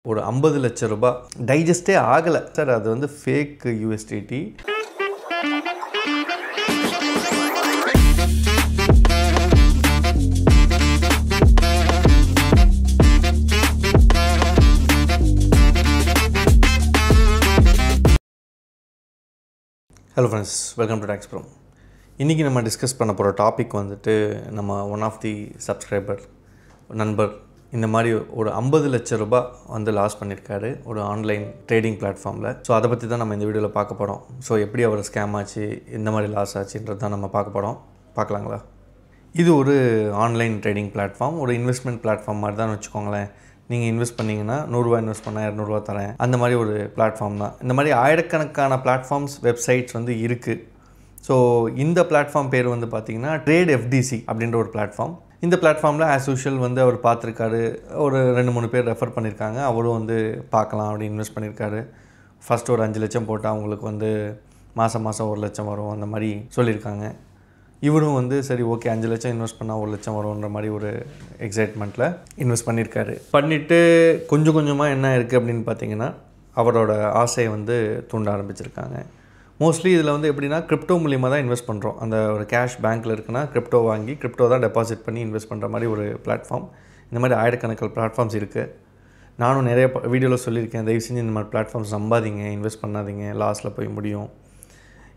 ஒரு 50 லட்சம் ரூபாய் டைஜஸ்டே ஆகல சார். அது வந்து fake USDT. Hello friends, welcome to talks bro. இன்றைக்கி நம்ம டிஸ்கஸ் பண்ண போகிற டாபிக் வந்துட்டு நம்ம ஒன் ஆஃப் தி சப்ஸ்கிரைபர் நண்பர் இந்த மாதிரி ஒரு 50 லட்சம் ரூபாய் வந்து லாஸ் பண்ணியிருக்காரு ஒரு ஆன்லைன் ட்ரேடிங் பிளாட்ஃபார்மில். ஸோ அதை பற்றி தான் நம்ம இந்த வீடியோவில் பார்க்க போகிறோம். ஸோ எப்படி அவர் ஸ்கேம் ஆச்சு, எந்த மாதிரி லாஸ் ஆச்சுன்றது தான் நம்ம பார்க்க போகிறோம். பார்க்கலாங்களா? இது ஒரு ஆன்லைன் ட்ரேடிங் பிளாட்ஃபார்ம், ஒரு இன்வெஸ்ட்மெண்ட் பிளாட்ஃபார்ம் மாதிரி தான் வச்சுக்கோங்களேன். நீங்கள் இன்வெஸ்ட் பண்ணிங்கன்னா 100 ரூபா இன்வெஸ்ட் பண்ணால் 200 ரூபா தரேன், அந்த மாதிரி ஒரு பிளாட்ஃபார்ம் தான். இந்த மாதிரி ஆயிரக்கணக்கான பிளாட்ஃபார்ம்ஸ், வெப்சைட்ஸ் வந்து இருக்குது. ஸோ இந்த பிளாட்ஃபார்ம் பேர் வந்து பார்த்திங்கன்னா ட்ரேட் FDC அப்படின்ற ஒரு பிளாட்ஃபார்ம். இந்த பிளாட்ஃபார்மில் ஆஸ் யூஷுவல் வந்து அவர் பார்த்துருக்காரு, ஒரு 2-3 பேர் ரெஃபர் பண்ணியிருக்காங்க. அவரும் வந்து பார்க்கலாம் அப்படி இன்வெஸ்ட் பண்ணியிருக்காரு. ஃபஸ்ட்டு ஒரு 5 லட்சம் போட்டால் அவங்களுக்கு வந்து மாதம் 1 லட்சம் வரும் அந்த மாதிரி சொல்லியிருக்காங்க. இவரும் வந்து சரி ஓகே 5 லட்சம் இன்வெஸ்ட் பண்ணால் 1 லட்சம் வரும்ன்ற மாதிரி ஒரு எக்ஸைட்மெண்ட்டில் இன்வெஸ்ட் பண்ணியிருக்காரு. பண்ணிவிட்டு கொஞ்சம் கொஞ்சமாக என்ன இருக்குது அப்படின்னு பார்த்தீங்கன்னா அவரோட ஆசையை வந்து தூண்ட ஆரம்பிச்சிருக்காங்க. மோஸ்ட்லி இதில் வந்து எப்படின்னா கிரிப்டோ மூலியமாக தான் இன்வெஸ்ட் பண்ணுறோம். அந்த ஒரு கேஷ் பேங்க்கில் இருக்குன்னா கிரிப்டோ வாங்கி கிரிப்டோ தான் டெபாசிட் பண்ணி இன்வெஸ்ட் பண்ணுற மாதிரி ஒரு பிளாட்ஃபார்ம். இந்த மாதிரி ஆயிரக்கணக்கான பிளாட்ஃபார்ம்ஸ் இருக்குது. நானும் நிறைய வீடியோவில் சொல்லியிருக்கேன், தயவு செஞ்சு இந்த மாதிரி பிளாட்ஃபார்ம்ஸ் நம்பாதீங்க, இன்வெஸ்ட் பண்ணாதீங்க, லாஸில் போய் முடியும்.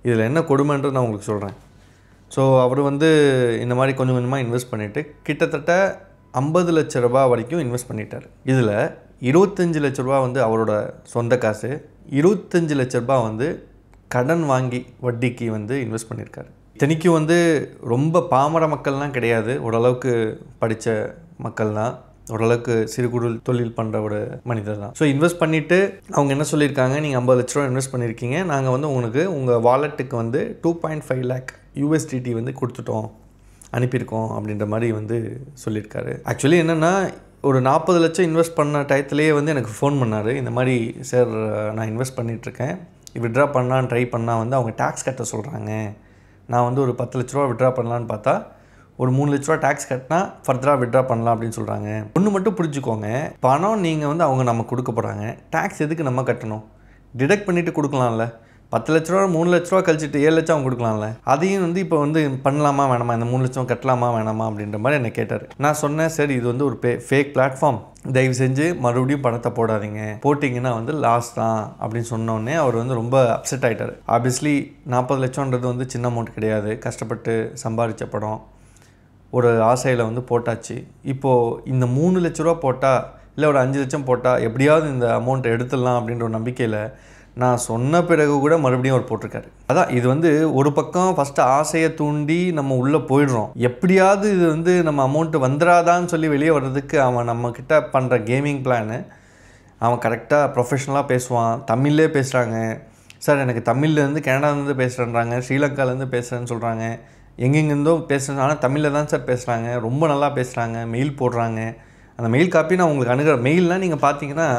இதில் என்ன கொடுமைன்றது நான் உங்களுக்கு சொல்கிறேன். ஸோ அவர் வந்து இந்த மாதிரி கொஞ்சம் கொஞ்சமாக இன்வெஸ்ட் பண்ணிவிட்டு கிட்டத்தட்ட 50 லட்ச ரூபா வரைக்கும் இன்வெஸ்ட் பண்ணிட்டார். இதில் 25 லட்ச ரூபா வந்து அவரோட சொந்த காசு, 25 லட்ச ரூபா வந்து கடன் வாங்கி வட்டிக்கு வந்து இன்வெஸ்ட் பண்ணியிருக்காரு. இத்தனைக்கும் வந்து ரொம்ப பாமர மக்கள்லாம் கிடையாது, ஓரளவுக்கு படித்த மக்கள் தான், ஓரளவுக்கு சிறு குறு தொழில் பண்ணுற ஒரு மனிதர் தான். ஸோ இன்வெஸ்ட் பண்ணிவிட்டு அவங்க என்ன சொல்லியிருக்காங்க, நீங்கள் 50 லட்ச ரூபா இன்வெஸ்ட் பண்ணியிருக்கீங்க, நாங்கள் வந்து உங்களுக்கு உங்கள் வாலெட்டுக்கு வந்து 2.5 lakh USDT வந்து கொடுத்துட்டோம், அனுப்பியிருக்கோம் அப்படின்ற மாதிரி வந்து சொல்லியிருக்காரு. ஆக்சுவலி என்னென்னா ஒரு 40 லட்சம் இன்வெஸ்ட் பண்ண டயத்துலேயே வந்து எனக்கு ஃபோன் பண்ணார். இந்த மாதிரி சார் நான் இன்வெஸ்ட் பண்ணிகிட்ருக்கேன், விட்ரா பண்ணலான்னு ட்ரை பண்ணால் வந்து அவங்க டேக்ஸ் கட்ட சொல்கிறாங்க. நான் வந்து ஒரு 10 லட்ச ரூபா விட்ரா பண்ணலான்னு பார்த்தா ஒரு 3 லட்ச ரூபா டேக்ஸ் கட்டினா ஃபர்தராக விட்ரா பண்ணலாம் அப்படின்னு சொல்கிறாங்க. ஒன்று மட்டும் புரிஞ்சுக்கோங்க, பணம் நீங்கள் வந்து அவங்க நம்ம கொடுக்க போகிறாங்க, டேக்ஸ் எதுக்கு நம்ம கட்டணும்? டிடெக்ட் பண்ணிவிட்டு கொடுக்கலாம்ல. 10 லட்ச ரூபா 3 லட்ச ரூபா கழிச்சிட்டு 7 லட்சம் அவங்க கொடுக்கலாம்ல. அதையும் வந்து இப்போ வந்து பண்ணலாமா வேணாமா, இந்த 3 லட்சம் கட்டலாமா வேணாமா அப்படின்ற மாதிரி என்னை கேட்டார். நான் சொன்னேன், சரி இது வந்து ஒரு ஃபேக் பிளாட்ஃபார்ம், தயவு செஞ்சு மறுபடியும் பணத்தை போடாதீங்க, போட்டிங்கன்னா வந்து லாஸ் தான் அப்படின்னு சொன்னோடனே அவர் வந்து ரொம்ப அப்செட் ஆகிட்டார். ஆப்வியஸ்லி 40 லட்சம்ன்றது வந்து சின்ன அமௌண்ட் கிடையாது, கஷ்டப்பட்டு சம்பாதிச்ச படம், ஒரு ஆசையில் வந்து போட்டாச்சு. இப்போது இந்த 3 லட்ச ரூபா போட்டால் இல்லை ஒரு 5 லட்சம் போட்டால் எப்படியாவது இந்த அமௌண்ட்டை எடுத்துடலாம் அப்படின்ற ஒரு நம்பிக்கையில் நான் சொன்ன பிறகு கூட மறுபடியும் அவர் போட்டிருக்காரு. அதான் இது வந்து ஒரு பக்கம் ஃபஸ்ட்டு ஆசையை தூண்டி நம்ம உள்ளே போயிடுறோம், எப்படியாவது இது வந்து நம்ம அமௌண்ட்டு வந்துடாதான்னு சொல்லி வெளியே வர்றதுக்கு அவன் நம்மக்கிட்ட பண்ணுற கேமிங் பிளானு. அவன் கரெக்டாக ப்ரொஃபஷ்னலாக பேசுவான், தமிழ்லே பேசுகிறாங்க. சார் எனக்கு தமிழ்லேருந்து கனடாலேருந்து பேசுகிறேன்றாங்க, ஸ்ரீலங்காலேருந்து பேசுகிறேன்னு சொல்கிறாங்க, எங்கெங்கேருந்தோ பேசுகிறேன், ஆனால் தமிழில் தான் சார் பேசுகிறாங்க, ரொம்ப நல்லா பேசுகிறாங்க, மெயில் போடுறாங்க. அந்த மெயில் காப்பி நான் உங்களுக்கு அணுகிற மெயில்லாம் நீங்கள் பார்த்தீங்கன்னா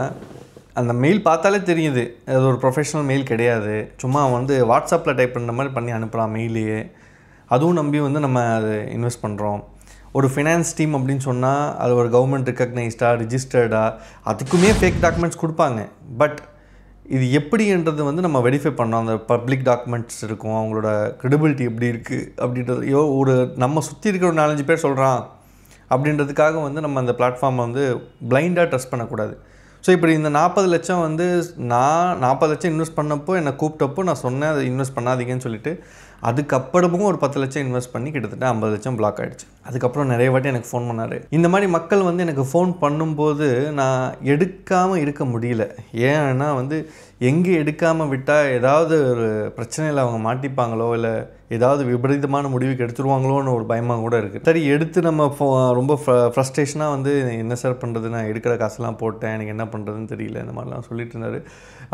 அந்த மெயில் பார்த்தாலே தெரியுது அது ஒரு ப்ரொஃபஷ்னல் மெயில் கிடையாது, சும்மா வந்து வாட்ஸ்அப்பில் டைப் பண்ணுற மாதிரி பண்ணி அனுப்பலாம் மெயிலையே. அதுவும் நம்பி வந்து நம்ம அது இன்வெஸ்ட் பண்ணுறோம். ஒரு ஃபினான்ஸ் டீம் அப்படின்னு சொன்னால் அது ஒரு கவர்மெண்ட் ரெக்கக்னைஸ்டாக ரிஜிஸ்டர்டாக அதுக்குமே ஃபேக் டாக்குமெண்ட்ஸ் கொடுப்பாங்க. பட் இது எப்படின்றது வந்து நம்ம வெரிஃபை பண்ணோம். அந்த பப்ளிக் டாக்குமெண்ட்ஸ் இருக்கும், அவங்களோட க்ரெடிபிலிட்டி எப்படி இருக்குது அப்படின்றது ஒரு நம்ம சுற்றி இருக்கிற ஒரு 4-5 பேர் சொல்கிறான் அப்படின்றதுக்காக வந்து நம்ம அந்த பிளாட்ஃபார்மை வந்து பிளைண்டாக ட்ரஸ்ட் பண்ணக்கூடாது. ஸோ இப்படி இந்த 40 லட்சம் வந்து நான் 40 லட்சம் இன்வெஸ்ட் பண்ணப்போ என்னை கூப்பிட்டப்போ நான் சொன்னேன் அதை இன்வெஸ்ட் பண்ணாதீங்கன்னு சொல்லிட்டு, அதுக்கப்புறமும் ஒரு 10 லட்சம் இன்வெஸ்ட் பண்ணி கிட்டத்தட்ட 50 லட்சம் பிளாக் ஆகிடுச்சு. அதுக்கப்புறம் நிறைய வாட்டி எனக்கு ஃபோன் பண்ணார். இந்த மாதிரி மக்கள் வந்து எனக்கு ஃபோன் பண்ணும்போது நான் எடுக்காமல் இருக்க முடியல. ஏன்னா வந்து எங்கே எடுக்காமல் விட்டால் ஏதாவது ஒரு பிரச்சனையில் அவங்க மாட்டிப்பாங்களோ, இல்லை ஏதாவது விபரீதமான முடிவுக்கு எடுத்துருவாங்களோன்னு ஒரு பயமாக கூட இருக்குது. சரி எடுத்து நம்ம ரொம்ப ஃப்ரஸ்ட்ரேஷனாக வந்து என்ன சார் பண்ணுறது, நான் எடுக்கிற காசுலாம் போட்டேன், எனக்கு என்ன பண்ணுறதுன்னு தெரியல, இந்த மாதிரிலாம் சொல்லிட்டு இருந்தார்.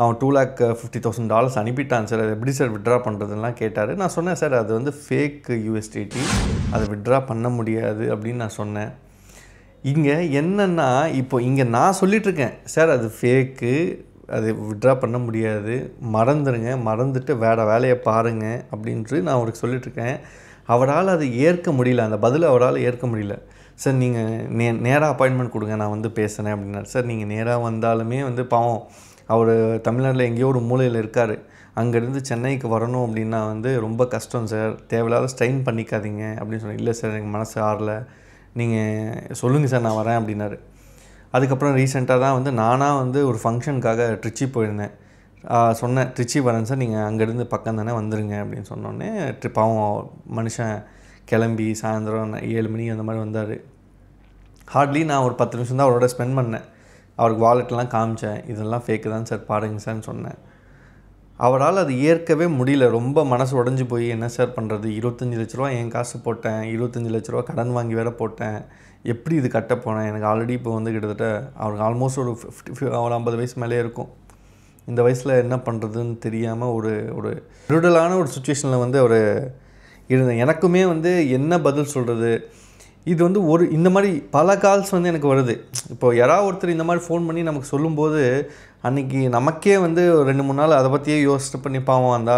அவன் $250,000 அனுப்பிட்டான் சார், அது எப்படி சார் விட்ரா பண்ணுறதுலாம் கேட்டார். நான் சொன்னேன், சார் அது வந்து ஃபேக் USDT, அதை விட்ரா பண்ண முடியாது அப்படின்னு நான் சொன்னேன். இங்கே என்னென்னா இப்போ இங்கே நான் சொல்லிகிட்ருக்கேன், சார் அது ஃபேக்கு, அது விட்ரா பண்ண முடியாது, மறந்துடுங்க, மறந்துட்டு வேறு வேலையை பாருங்கள் அப்படின்ட்டு நான் அவருக்கு சொல்லிகிட்ருக்கேன். அவரால் அதை ஏற்க முடியல, அந்த பதிலை அவரால் ஏற்க முடியல. சார் நீங்கள் நேராக அப்பாயின்மெண்ட் கொடுங்க, நான் வந்து பேசுகிறேன் அப்படின்னாரு. சார் நீங்கள் நேராக வந்தாலுமே வந்து பாவம் அவர் தமிழ்நாட்டில் எங்கேயோ ஒரு மூலையில் இருக்கார், அங்கேருந்து சென்னைக்கு வரணும் அப்படின்னா வந்து ரொம்ப கஷ்டம் சார், தேவையில்லாத ஸ்ட்ரெயின் பண்ணிக்காதீங்க அப்படின்னு சொன்னேன். இல்லை சார் எனக்கு மனசு ஆறல, நீங்கள் சொல்லுங்கள் சார் நான் வரேன் அப்படின்னாரு. அதுக்கப்புறம் ரீசெண்டாக தான் வந்து நானாக வந்து ஒரு ஃபங்க்ஷனுக்காக ட்ரிச்சி போயிருந்தேன். சொன்னேன் ட்ரிச்சி வரேன் சார், நீங்கள் அங்கேருந்து பக்கம் தானே வந்துடுங்க அப்படின்னு சொன்னோடனே பாவம் மனுஷன் கிளம்பி சாயந்தரம் 7 மணிக்கு அந்த மாதிரி வந்தார். ஹார்ட்லி நான் ஒரு 10 நிமிஷம் தான் அவரோட ஸ்பெண்ட் பண்ணேன். அவருக்கு வாலெட்லாம் காமிச்சேன், இதெல்லாம் ஃபேக்கு தான் சார் பாருங்கள் சார்ன்னு சொன்னேன். அவரால் அது ஏற்கவே முடியல, ரொம்ப மனசு உடஞ்சி போய் என்ன சார் பண்ணுறது, 25 லட்ச ரூபா என் காசு போட்டேன், 25 லட்ச ரூபா கடன் வாங்கி வேறு போட்டேன், எப்படி இது கட்ட போனேன், எனக்கு ஆல்ரெடி இப்போ வந்து கிட்டத்தட்ட அவருக்கு ஆல்மோஸ்ட் ஒரு 50 வயசு மேலே இருக்கும். இந்த வயசில் என்ன பண்ணுறதுன்னு தெரியாமல் ஒரு விருடலான ஒரு சுச்சுவேஷனில் வந்து அவர் இருந்தேன். எனக்குமே வந்து என்ன பதில் சொல்கிறது, இது வந்து இந்த மாதிரி பல கால்ஸ் வந்து எனக்கு வருது. இப்போது யாராவது ஒருத்தர் இந்த மாதிரி ஃபோன் பண்ணி நமக்கு சொல்லும்போது அன்றைக்கி நமக்கே வந்து 2-3 நாள் அதை பற்றியே யோசிச்சு பண்ணி பாவம் அந்த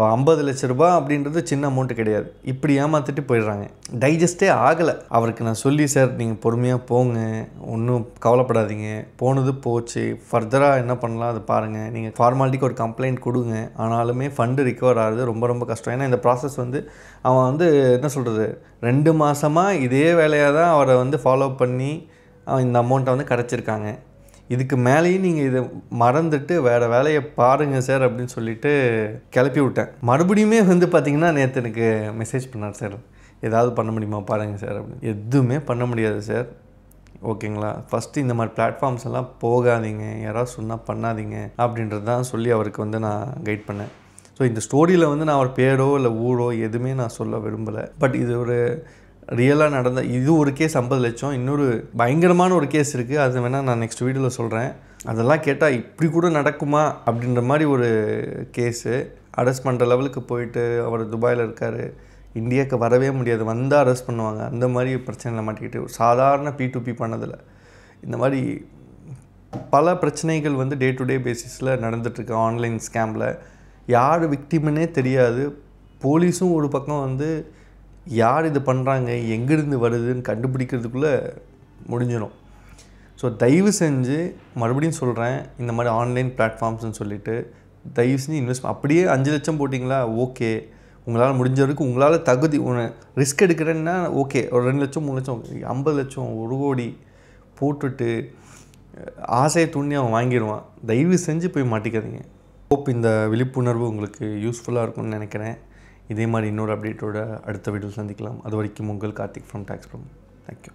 50 லட்ச ரூபா அப்படின்றது சின்ன அமௌண்ட்டு கிடையாது. இப்படி ஏமாற்றிட்டு போயிடுறாங்க, டைஜஸ்டே ஆகலை. அவருக்கு நான் சொல்லி சார் நீங்கள் பொறுமையாக போங்க, ஒன்றும் கவலைப்படாதீங்க, போனது போச்சு, ஃபர்தராக என்ன பண்ணலாம் அதை பாருங்கள், நீங்கள் ஃபார்மாலிட்டிக்கு ஒரு கம்ப்ளைண்ட் கொடுங்க, ஆனாலுமே ஃபண்டு ரிகவர் ஆகிறது ரொம்ப ரொம்ப கஷ்டம். ஏன்னா இந்த ப்ராசஸ் வந்து அவன் வந்து என்ன சொல்கிறது 2 மாதமாக இதே வேலையாக தான் அவரை வந்து ஃபாலோ பண்ணி இந்த அமௌண்ட்டை வந்து கிடச்சிருக்காங்க. இதுக்கு மேலேயும் நீங்கள் இதை மறந்துட்டு வேறு வேலையை பாருங்கள் சார் அப்படின்னு சொல்லிட்டு கிளப்பி விட்டேன். மறுபடியுமே வந்து பார்த்திங்கன்னா நேற்று எனக்கு மெசேஜ் பண்ணார், சார் ஏதாவது பண்ண முடியுமா பாருங்கள் சார் அப்படின்னு. எதுவுமே பண்ண முடியாது சார், ஓகேங்களா. ஃபஸ்ட்டு இந்த மாதிரி பிளாட்ஃபார்ம்ஸ் எல்லாம் போகாதீங்க, யாராவது சொன்னால் பண்ணாதீங்க அப்படின்றது தான் சொல்லி அவருக்கு வந்து நான் கைட் பண்ணேன். ஸோ இந்த ஸ்டோரியில் வந்து நான் அவர் பேரோ இல்லை ஊரோ எதுவுமே நான் சொல்ல விரும்பலை. பட் இது ஒரு ரியலாக நடந்த இது ஒரு கேஸ் 50 லட்சம். இன்னொரு பயங்கரமான ஒரு கேஸ் இருக்குது, அது வேணால் நான் நெக்ஸ்ட் வீடியோவில் சொல்கிறேன். அதெல்லாம் கேட்டால் இப்படி கூட நடக்குமா அப்படின்ற மாதிரி ஒரு கேஸு. அரெஸ்ட் பண்ணுற லெவலுக்கு போயிட்டு அவர் துபாயில் இருக்கார், இந்தியாவுக்கு வரவே முடியாது, வந்தால் அரெஸ்ட் பண்ணுவாங்க, அந்த மாதிரி பிரச்சனையில் மாட்டிக்கிட்டு ஒரு சாதாரண P2P பண்ணதில் இந்த மாதிரி பல பிரச்சனைகள் வந்து டே டு டே பேசிஸில் நடந்துகிட்ருக்கு. ஆன்லைன் ஸ்கேமில் யார் விக்டிம்னே தெரியாது. போலீஸும் ஒரு பக்கம் வந்து யார் இது பண்ணுறாங்க எங்கேருந்து வருதுன்னு கண்டுபிடிக்கிறதுக்குள்ளே முடிஞ்சிடும். ஸோ தயவு செஞ்சு மறுபடியும் சொல்கிறேன், இந்த மாதிரி ஆன்லைன் பிளாட்ஃபார்ம்ஸ்னு சொல்லிவிட்டு தயவு செஞ்சு இன்வெஸ்ட் அப்படியே 5 லட்சம் போட்டிங்களா ஓகே, உங்களால் முடிஞ்ச வரைக்கும் உங்களால் தகுதி ரிஸ்க் எடுக்கிறேன்னா ஓகே, ஒரு 2 லட்சம் 3 லட்சம் 50 லட்சம் 1 கோடி போட்டுட்டு ஆசையை தூண்டி அவன் வாங்கிடுவான். தயவு செஞ்சு போய் மாட்டிக்காதீங்க. ஹோப் இந்த விழிப்புணர்வு உங்களுக்கு யூஸ்ஃபுல்லாக இருக்கும்னு நினைக்கிறேன். இதே மாதிரி இன்னொரு அப்டேட்டோட அடுத்த வீடியோ சந்திக்கலாம். அது வரைக்கும் உங்கள் Karthik from talks bro. Thank you.